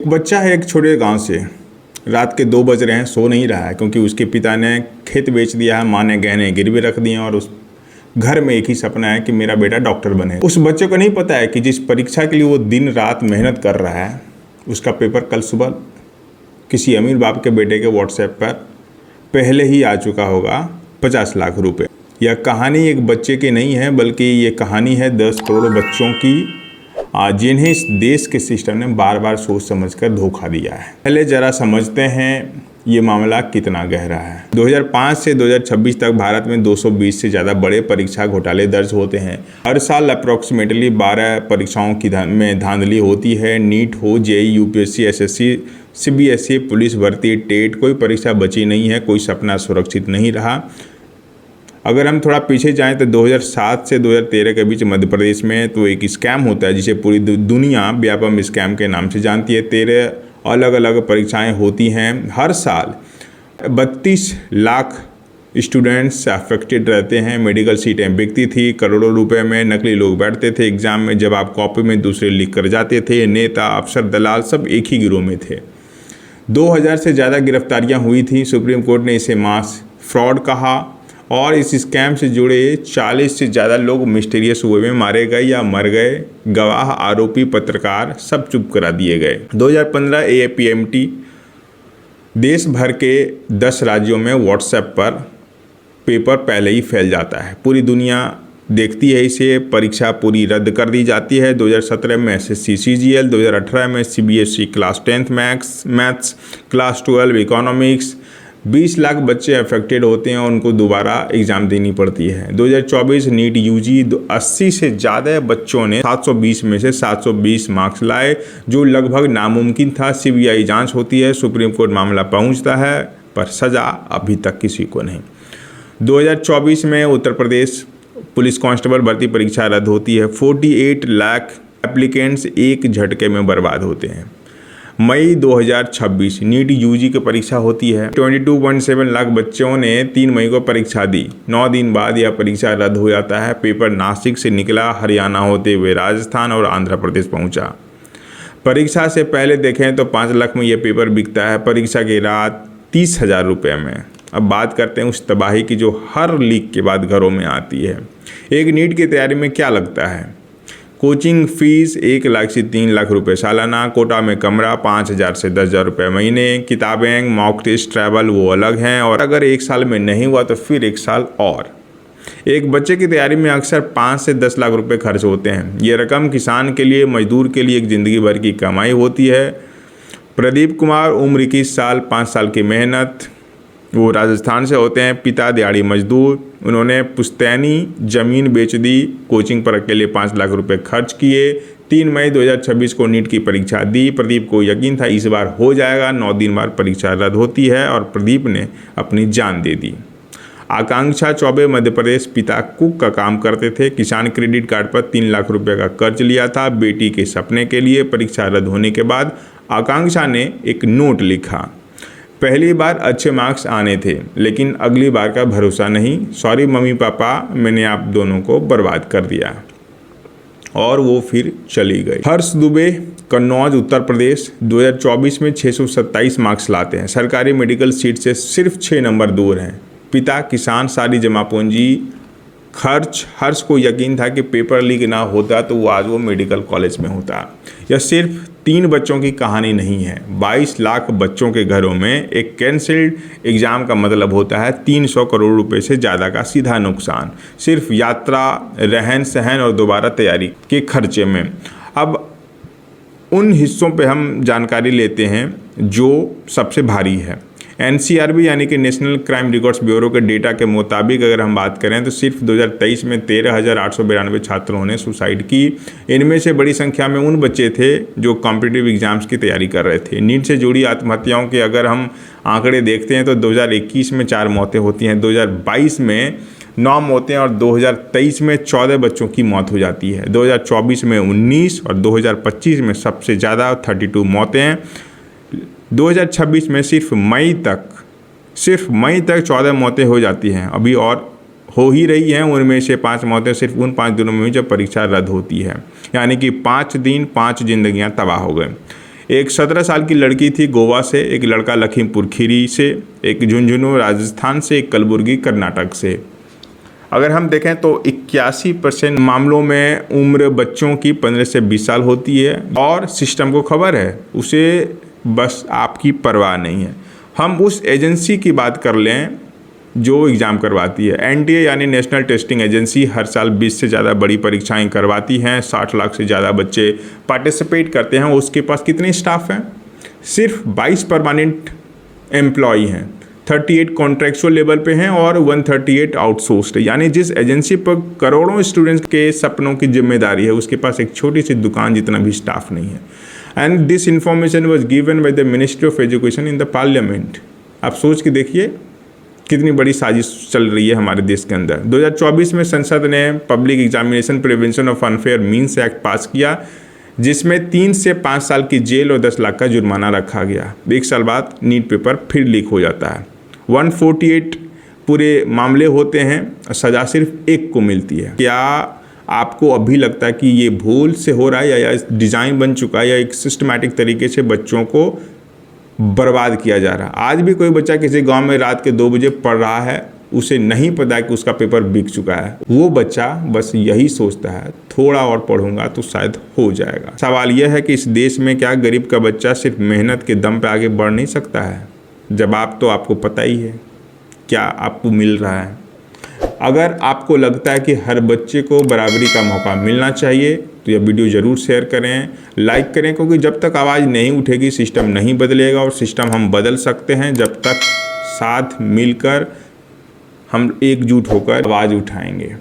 बच्चा है एक छोटे गांव से। रात के 2 बज रहे हैं, सो नहीं रहा है क्योंकि उसके पिता ने खेत बेच दिया है, माँ ने गहने गिरवी रख दिए हैं और उस घर में एक ही सपना है कि मेरा बेटा डॉक्टर बने। उस बच्चे को नहीं पता है कि जिस परीक्षा के लिए वो दिन रात मेहनत कर रहा है उसका पेपर कल सुबह किसी अमीर बाप के बेटे के व्हाट्सएप पर पहले ही आ चुका होगा 50 लाख रुपए। यह कहानी एक बच्चे की नहीं है बल्कि ये कहानी है 10 करोड़ बच्चों की, जिन्हें इस देश के सिस्टम ने बार बार सोच समझकर धोखा दिया है। पहले जरा समझते हैं ये मामला कितना गहरा है। 2005 से 2026 तक भारत में 220 से ज़्यादा बड़े परीक्षा घोटाले दर्ज होते हैं। हर साल अप्रॉक्सीमेटली 12 परीक्षाओं की में धांधली होती है। नीट हो, JEE, UPSC, SSC, CBSE, police भर्ती, टेट, कोई परीक्षा बची नहीं है, कोई सपना सुरक्षित नहीं रहा। अगर हम थोड़ा पीछे जाएं तो 2007 से 2013 के बीच मध्य प्रदेश में तो एक स्कैम होता है जिसे पूरी दुनिया व्यापम स्कैम के नाम से जानती है। 13 अलग अलग परीक्षाएं होती हैं। हर साल 32 लाख स्टूडेंट्स अफेक्टेड रहते हैं। मेडिकल सीटें बिकती थी करोड़ों रुपए में। नकली लोग बैठते थे एग्जाम में, जवाब कॉपी में दूसरे लिख कर जाते थे। नेता, अफसर, दलाल सब एक ही गिरोह में थे। 2000 से ज़्यादा गिरफ्तारियां हुई थी। सुप्रीम कोर्ट ने इसे मास फ्रॉड कहा और इस स्कैम से जुड़े 40 से ज़्यादा लोग मिस्टीरियस वे में मारे गए या मर गए। गवाह, आरोपी, पत्रकार सब चुप करा दिए गए। 2015 APMT देश भर के 10 राज्यों में व्हाट्सएप पर पेपर पहले ही फैल जाता है। पूरी दुनिया देखती है इसे। परीक्षा पूरी रद्द कर दी जाती है। 2017 में SSC CGL, 2018 में CBSE class 10 maths, class 12 economics. 20 lakh बच्चे अफेक्टेड होते हैं और उनको दोबारा एग्ज़ाम देनी पड़ती है। 2024 नीट UG 80 से ज़्यादा बच्चों ने 720 में से 720 मार्क्स लाए, जो लगभग नामुमकिन था। CBI जांच होती है, सुप्रीम कोर्ट मामला पहुंचता है, पर सज़ा अभी तक किसी को नहीं। 2024 में उत्तर प्रदेश पुलिस कांस्टेबल भर्ती परीक्षा रद्द होती है। 48 लाख एप्लीकेंट्स एक झटके में बर्बाद होते हैं। मई 2026 नीट UG की परीक्षा होती है। 22.7 लाख बच्चों ने 3 मई को परीक्षा दी। 9 दिन बाद यह परीक्षा रद्द हो जाता है। पेपर नासिक से निकला, हरियाणा होते हुए राजस्थान और आंध्र प्रदेश पहुंचा। परीक्षा से पहले देखें तो 5 लाख में यह पेपर बिकता है, परीक्षा की रात 30,000 रुपये में। अब बात करते हैं उस तबाही की जो हर लीक के बाद घरों में आती है। एक नीट की तैयारी में क्या लगता है? कोचिंग फीस 1 लाख से 3 लाख रुपए सालाना, कोटा में कमरा 5,000 से 10,000 रुपये महीने, किताबें, मॉक टेस्ट, ट्रैवल वो अलग हैं, और अगर 1 साल में नहीं हुआ तो फिर 1 साल और। एक बच्चे की तैयारी में अक्सर 5 से 10 लाख रुपए खर्च होते हैं। ये रकम किसान के लिए, मजदूर के लिए एक ज़िंदगी भर की कमाई होती है। प्रदीप कुमार, उम्र 21 साल, 5 साल की मेहनत। वो राजस्थान से होते हैं, पिता दिहाड़ी मजदूर। उन्होंने पुश्तैनी ज़मीन बेच दी, कोचिंग पर अकेले 5 लाख रुपए खर्च किए। 3 मई 2026 को नीट की परीक्षा दी। प्रदीप को यकीन था इस बार हो जाएगा। 9 दिन बाद परीक्षा रद्द होती है और प्रदीप ने अपनी जान दे दी। आकांक्षा चौबे मध्य प्रदेश, पिता कुक का काम करते थे। किसान क्रेडिट कार्ड पर 3 लाख रुपए का कर्ज लिया था बेटी के सपने के लिए। परीक्षा रद्द होने के बाद आकांक्षा ने एक नोट लिखा, पहली बार अच्छे मार्क्स आने थे लेकिन अगली बार का भरोसा नहीं। सॉरी मम्मी पापा, मैंने आप दोनों को बर्बाद कर दिया। और वो फिर चली गई। हर्ष दुबे, कन्नौज, उत्तर प्रदेश, 2024 में 627 मार्क्स लाते हैं। सरकारी मेडिकल सीट से सिर्फ 6 नंबर दूर हैं। पिता किसान, सारी जमा पूंजी खर्च। हर्ष को यकीन था कि पेपर लीक ना होता तो आज वो मेडिकल कॉलेज में होता। यह सिर्फ 3 बच्चों की कहानी नहीं है। 22 लाख बच्चों के घरों में एक कैंसिल्ड एग्ज़ाम का मतलब होता है 300 करोड़ रुपए से ज़्यादा का सीधा नुकसान, सिर्फ यात्रा, रहन सहन और दोबारा तैयारी के खर्चे में। अब उन हिस्सों पे हम जानकारी लेते हैं जो सबसे भारी है। NCRB यानी कि नेशनल क्राइम रिकॉर्ड्स ब्यूरो के डेटा के मुताबिक अगर हम बात करें तो सिर्फ 2023 में 13,892 छात्रों ने सुसाइड की। इनमें से बड़ी संख्या में उन बच्चे थे जो कॉम्पिटिटिव एग्जाम्स की तैयारी कर रहे थे। नीट से जुड़ी आत्महत्याओं के अगर हम आंकड़े देखते हैं तो 2021 में 4 मौतें होती हैं, 2022 में 9 मौतें और 2023 में 14 बच्चों की मौत हो जाती है। 2024 में 19 और 2025 में सबसे ज़्यादा 32 मौतें। 2026 में सिर्फ मई तक 14 मौतें हो जाती हैं, अभी और हो ही रही हैं। उनमें से 5 मौतें सिर्फ उन 5 दिनों में जब परीक्षा रद्द होती है, यानी कि 5 दिन 5 जिंदगियां तबाह हो गए। एक 17 साल की लड़की थी गोवा से, एक लड़का लखीमपुर खीरी से, एक झुंझुनू राजस्थान से, एक कलबुर्गी कर्नाटक से। अगर हम देखें तो 81% मामलों में उम्र बच्चों की 15 से 20 साल होती है और सिस्टम को खबर है, उसे बस आपकी परवाह नहीं है। हम उस एजेंसी की बात कर लें जो एग्ज़ाम करवाती है। एनटीए यानी नेशनल टेस्टिंग एजेंसी हर साल 20 से ज़्यादा बड़ी परीक्षाएं करवाती हैं, 60 लाख से ज़्यादा बच्चे पार्टिसिपेट करते हैं। उसके पास कितने स्टाफ हैं? सिर्फ 22 परमानेंट एम्प्लॉई हैं, 38 कॉन्ट्रेक्चुअल लेवल पे हैं और 138 आउटसोर्स्ड है। यानी जिस एजेंसी पर करोड़ों स्टूडेंट्स के सपनों की जिम्मेदारी है, उसके पास एक छोटी सी दुकान जितना भी स्टाफ नहीं है। And this information was given by the ministry of education in the parliament. आप सोच के देखिए कितनी बड़ी साजिश चल रही है हमारे देश के अंदर। 2024 में संसद ने public examination prevention of unfair means act पास किया, जिसमें 3 से 5 साल की जेल और 10 लाख का जुर्माना रखा गया। 1 साल बाद नीट पेपर फिर लीक हो जाता है। 148 पूरे मामले होते हैं, सज़ा सिर्फ 1 को मिलती है। क्या आपको अभी लगता है कि ये भूल से हो रहा है या डिज़ाइन बन चुका है या एक सिस्टमैटिक तरीके से बच्चों को बर्बाद किया जा रहा है? आज भी कोई बच्चा किसी गांव में रात के 2 बजे पढ़ रहा है, उसे नहीं पता है कि उसका पेपर बिक चुका है। वो बच्चा बस यही सोचता है थोड़ा और पढ़ूंगा तो शायद हो जाएगा। सवाल यह है कि इस देश में क्या गरीब का बच्चा सिर्फ मेहनत के दम पे आगे बढ़ नहीं सकता है? जवाब तो आपको पता ही है, क्या आपको मिल रहा है? अगर आपको लगता है कि हर बच्चे को बराबरी का मौका मिलना चाहिए तो यह वीडियो ज़रूर शेयर करें, लाइक करें, क्योंकि जब तक आवाज़ नहीं उठेगी सिस्टम नहीं बदलेगा। और सिस्टम हम बदल सकते हैं जब तक साथ मिलकर हम एकजुट होकर आवाज़ उठाएंगे।